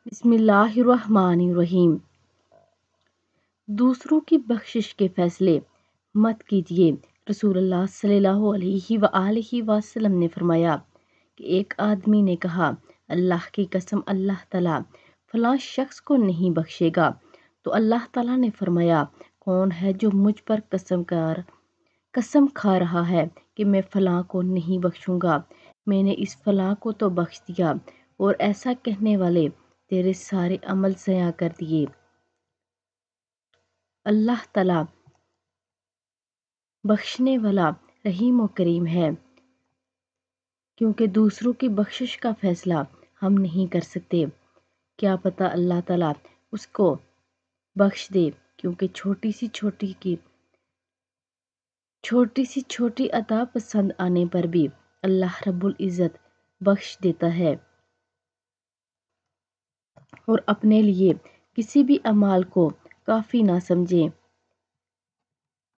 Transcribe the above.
بسم اللہ الرحمن الرحیم۔ دوسروں کی بخشش کے فیصلے مت کیجیے۔ رسول اللہ صلی اللہ علیہ وآلہ وسلم نے فرمایا کہ ایک آدمی نے کہا، اللہ کی قسم اللہ تعالیٰ فلاں شخص کو نہیں بخشے گا۔ تو اللہ تعالیٰ نے فرمایا، کون ہے جو مجھ پر قسم کھا رہا ہے کہ میں فلاں کو نہیں بخشوں گا؟ میں نے اس فلاں کو تو بخش دیا، اور ایسا کہنے والے تیرے سارے عمل ضائع کر دیے۔ اللہ تعالیٰ بخشنے والا رحیم و کریم ہے، کیونکہ دوسروں کی بخشش کا فیصلہ ہم نہیں کر سکتے۔ کیا پتہ اللہ تعالیٰ اس کو بخش دے، کیونکہ چھوٹی سی چھوٹی عطا پسند آنے پر بھی اللہ رب العزت بخش دیتا ہے، اور اپنے لیے کسی بھی اعمال کو کافی نہ سمجھیں۔